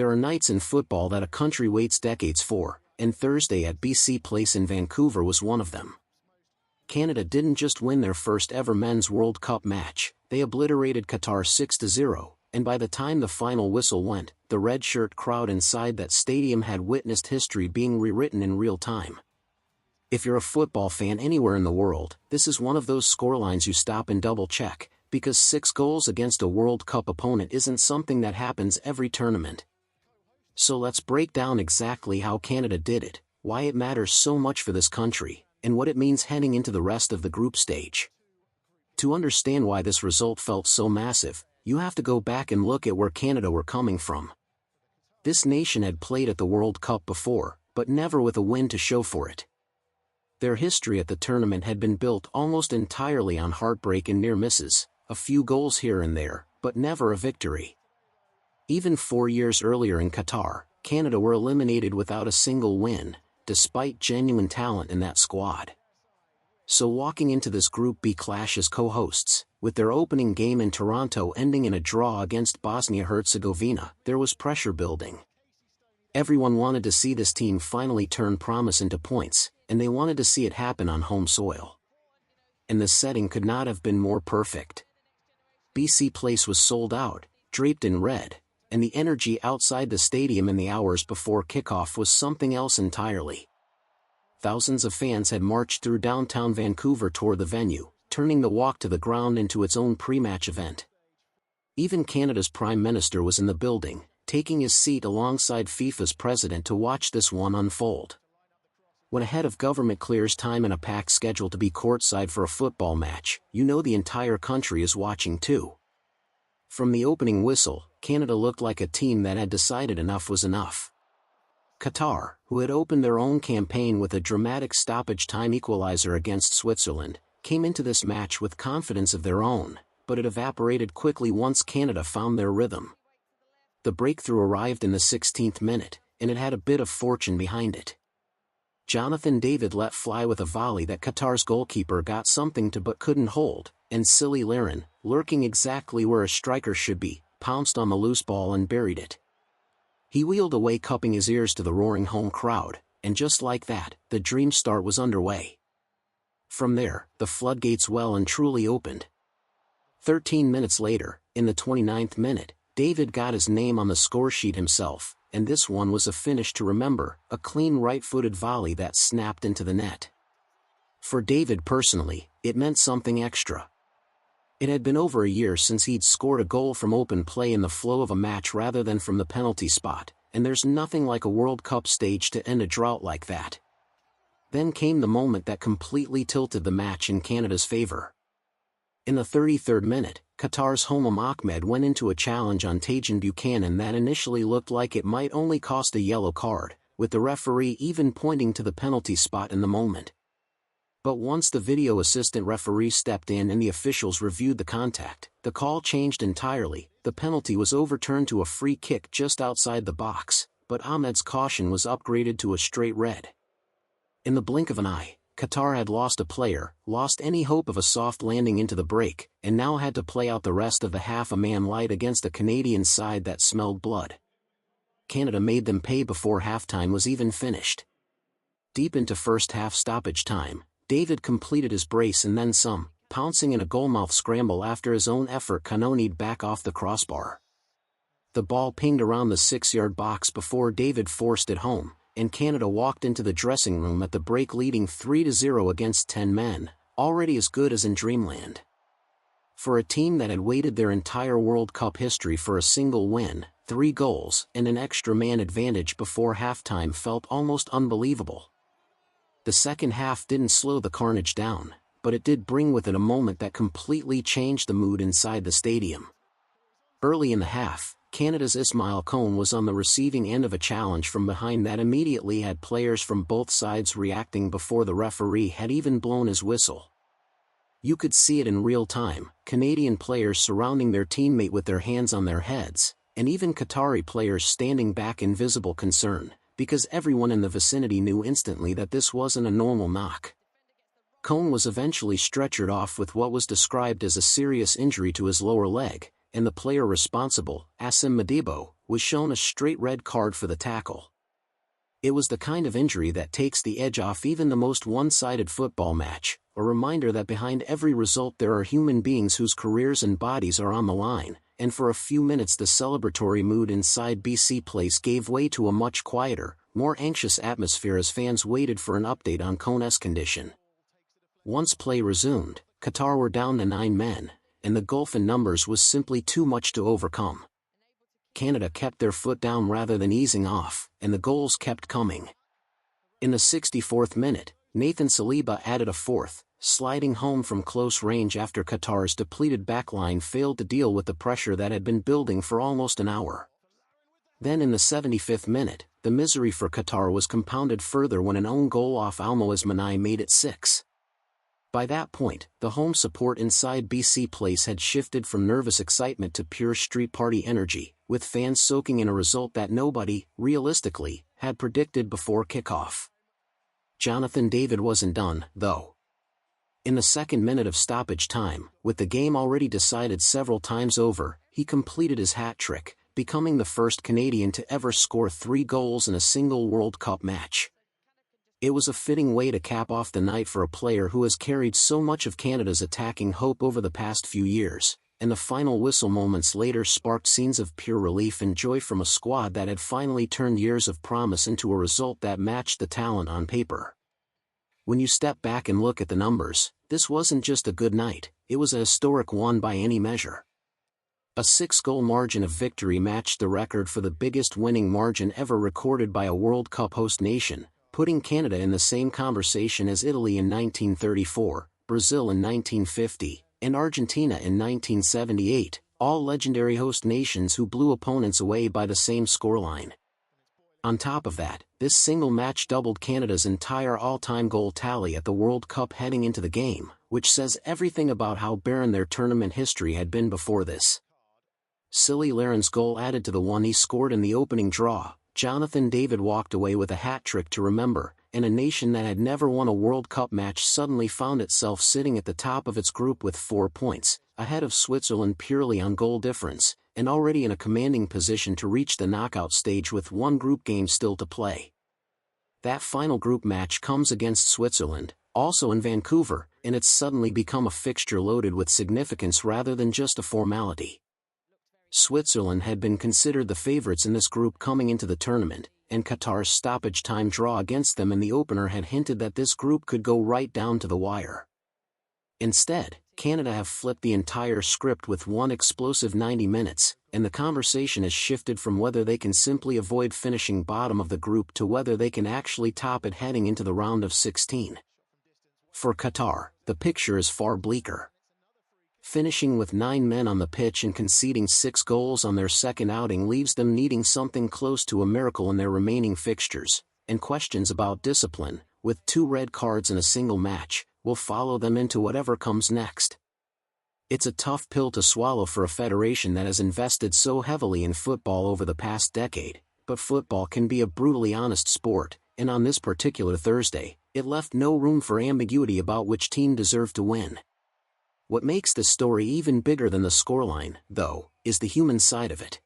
There are nights in football that a country waits decades for, and Thursday at BC Place in Vancouver was one of them. Canada didn't just win their first ever Men's World Cup match, they obliterated Qatar 6-0, and by the time the final whistle went, the red shirt crowd inside that stadium had witnessed history being rewritten in real time. If you're a football fan anywhere in the world, this is one of those scorelines you stop and double-check, because 6 goals against a World Cup opponent isn't something that happens every tournament. So let's break down exactly how Canada did it, why it matters so much for this country, and what it means heading into the rest of the group stage. To understand why this result felt so massive, you have to go back and look at where Canada were coming from. This nation had played at the World Cup before, but never with a win to show for it. Their history at the tournament had been built almost entirely on heartbreak and near misses, a few goals here and there, but never a victory. Even 4 years earlier in Qatar, Canada were eliminated without a single win, despite genuine talent in that squad. So walking into this Group B clash as co-hosts, with their opening game in Toronto ending in a draw against Bosnia-Herzegovina, there was pressure building. Everyone wanted to see this team finally turn promise into points, and they wanted to see it happen on home soil. And the setting could not have been more perfect. BC Place was sold out, draped in red, and the energy outside the stadium in the hours before kickoff was something else entirely. Thousands of fans had marched through downtown Vancouver toward the venue, turning the walk to the ground into its own pre-match event. Even Canada's Prime Minister was in the building, taking his seat alongside FIFA's president to watch this one unfold. When a head of government clears time in a packed schedule to be courtside for a football match, you know the entire country is watching too. From the opening whistle, Canada looked like a team that had decided enough was enough. Qatar, who had opened their own campaign with a dramatic stoppage time equalizer against Switzerland, came into this match with confidence of their own, but it evaporated quickly once Canada found their rhythm. The breakthrough arrived in the 16th minute, and it had a bit of fortune behind it. Jonathan David let fly with a volley that Qatar's goalkeeper got something to but couldn't hold, and Cyle Larin, lurking exactly where a striker should be, pounced on the loose ball and buried it. He wheeled away, cupping his ears to the roaring home crowd, and just like that, the dream start was underway. From there, the floodgates well and truly opened. 13 minutes later, in the 29th minute, David got his name on the scoresheet himself, and this one was a finish to remember, a clean right-footed volley that snapped into the net. For David personally, it meant something extra. It had been over a year since he'd scored a goal from open play in the flow of a match rather than from the penalty spot, and there's nothing like a World Cup stage to end a drought like that. Then came the moment that completely tilted the match in Canada's favor. In the 33rd minute, Qatar's Homam Ahmed went into a challenge on Tajan Buchanan that initially looked like it might only cost a yellow card, with the referee even pointing to the penalty spot in the moment. But once the video assistant referee stepped in and the officials reviewed the contact, the call changed entirely. The penalty was overturned to a free kick just outside the box, but Ahmed's caution was upgraded to a straight red. In the blink of an eye, Qatar had lost a player, lost any hope of a soft landing into the break, and now had to play out the rest of the half a man light against a Canadian side that smelled blood. Canada made them pay before halftime was even finished. Deep into first half stoppage time, David completed his brace and then some, pouncing in a goalmouth scramble after his own effort kanonied back off the crossbar. The ball pinged around the 6-yard box before David forced it home, and Canada walked into the dressing room at the break leading 3-0 against 10 men, already as good as in dreamland. For a team that had waited their entire World Cup history for a single win, 3 goals and an extra man advantage before halftime felt almost unbelievable. The second half didn't slow the carnage down, but it did bring with it a moment that completely changed the mood inside the stadium. Early in the half, Canada's Ismail Cohn was on the receiving end of a challenge from behind that immediately had players from both sides reacting before the referee had even blown his whistle. You could see it in real time, Canadian players surrounding their teammate with their hands on their heads, and even Qatari players standing back in visible concern, because everyone in the vicinity knew instantly that this wasn't a normal knock. Cohn was eventually stretchered off with what was described as a serious injury to his lower leg, and the player responsible, Asim Madibo, was shown a straight red card for the tackle. It was the kind of injury that takes the edge off even the most one-sided football match, a reminder that behind every result there are human beings whose careers and bodies are on the line, and for a few minutes the celebratory mood inside BC Place gave way to a much quieter, more anxious atmosphere as fans waited for an update on CONCACAF's condition. Once play resumed, Qatar were down to 9 men, and the gulf in numbers was simply too much to overcome. Canada kept their foot down rather than easing off, and the goals kept coming. In the 64th minute, Saliba added a fourth, sliding home from close range after Qatar's depleted backline failed to deal with the pressure that had been building for almost an hour. Then in the 75th minute, the misery for Qatar was compounded further when an own goal off Almoez Manai made it 6. By that point, the home support inside BC Place had shifted from nervous excitement to pure street party energy, with fans soaking in a result that nobody, realistically, had predicted before kickoff. Jonathan David wasn't done, though. In the second minute of stoppage time, with the game already decided several times over, he completed his hat trick, becoming the first Canadian to ever score 3 goals in a single World Cup match. It was a fitting way to cap off the night for a player who has carried so much of Canada's attacking hope over the past few years, and the final whistle moments later sparked scenes of pure relief and joy from a squad that had finally turned years of promise into a result that matched the talent on paper. When you step back and look at the numbers, this wasn't just a good night, it was a historic one by any measure. A 6-goal margin of victory matched the record for the biggest winning margin ever recorded by a World Cup host nation, putting Canada in the same conversation as Italy in 1934, Brazil in 1950, and Argentina in 1978, all legendary host nations who blew opponents away by the same scoreline. On top of that, this single match doubled Canada's entire all-time goal tally at the World Cup heading into the game, which says everything about how barren their tournament history had been before this. Cyle Larin's goal added to the one he scored in the opening draw. Jonathan David walked away with a hat trick to remember, and a nation that had never won a World Cup match suddenly found itself sitting at the top of its group with 4 points, ahead of Switzerland purely on goal difference, and already in a commanding position to reach the knockout stage with 1 group game still to play. That final group match comes against Switzerland, also in Vancouver, and it's suddenly become a fixture loaded with significance rather than just a formality. Switzerland had been considered the favorites in this group coming into the tournament, and Qatar's stoppage time draw against them in the opener had hinted that this group could go right down to the wire. Instead, Canada have flipped the entire script with one explosive 90 minutes, and the conversation has shifted from whether they can simply avoid finishing bottom of the group to whether they can actually top it heading into the round of 16. For Qatar, the picture is far bleaker. Finishing with 9 men on the pitch and conceding 6 goals on their second outing leaves them needing something close to a miracle in their remaining fixtures, and questions about discipline, with 2 red cards in a single match, will follow them into whatever comes next. It's a tough pill to swallow for a federation that has invested so heavily in football over the past decade, but football can be a brutally honest sport, and on this particular Thursday, it left no room for ambiguity about which team deserved to win. What makes this story even bigger than the scoreline, though, is the human side of it.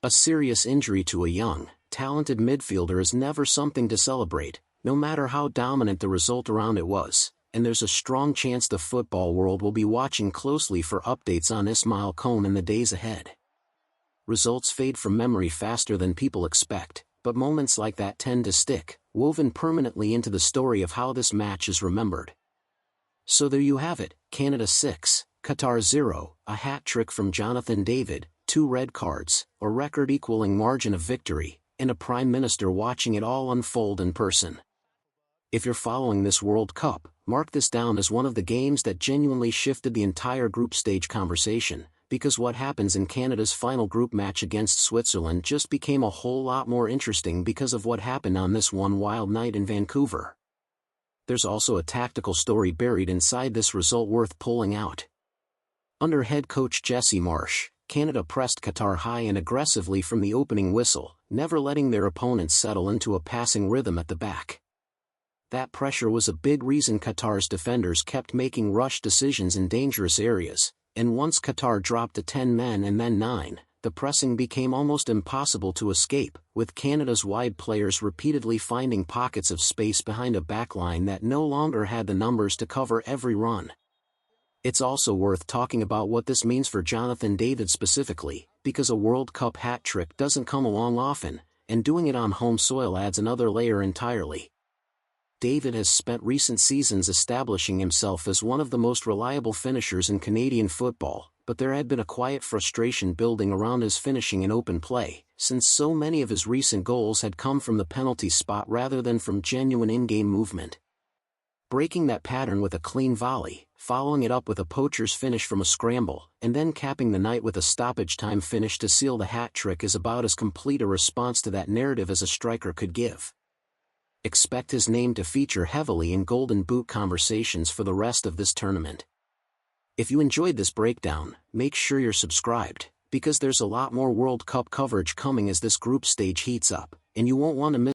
A serious injury to a young, talented midfielder is never something to celebrate, no matter how dominant the result around it was, and there's a strong chance the football world will be watching closely for updates on Ismail Kone in the days ahead. Results fade from memory faster than people expect, but moments like that tend to stick, woven permanently into the story of how this match is remembered. So there you have it, Canada 6, Qatar 0, a hat trick from Jonathan David, 2 red cards, a record-equaling margin of victory, and a Prime Minister watching it all unfold in person. If you're following this World Cup, mark this down as one of the games that genuinely shifted the entire group stage conversation, because what happens in Canada's final group match against Switzerland just became a whole lot more interesting because of what happened on this one wild night in Vancouver. There's also a tactical story buried inside this result worth pulling out. Under head coach Jesse Marsh, Canada pressed Qatar high and aggressively from the opening whistle, never letting their opponents settle into a passing rhythm at the back. That pressure was a big reason Qatar's defenders kept making rush decisions in dangerous areas, and once Qatar dropped to 10 men and then 9, the pressing became almost impossible to escape, with Canada's wide players repeatedly finding pockets of space behind a backline that no longer had the numbers to cover every run. It's also worth talking about what this means for Jonathan David specifically, because a World Cup hat-trick doesn't come along often, and doing it on home soil adds another layer entirely. David has spent recent seasons establishing himself as one of the most reliable finishers in Canadian football, but there had been a quiet frustration building around his finishing in open play, since so many of his recent goals had come from the penalty spot rather than from genuine in-game movement. Breaking that pattern with a clean volley, following it up with a poacher's finish from a scramble, and then capping the night with a stoppage-time finish to seal the hat-trick is about as complete a response to that narrative as a striker could give. Expect his name to feature heavily in Golden Boot conversations for the rest of this tournament. If you enjoyed this breakdown, make sure you're subscribed, because there's a lot more World Cup coverage coming as this group stage heats up, and you won't want to miss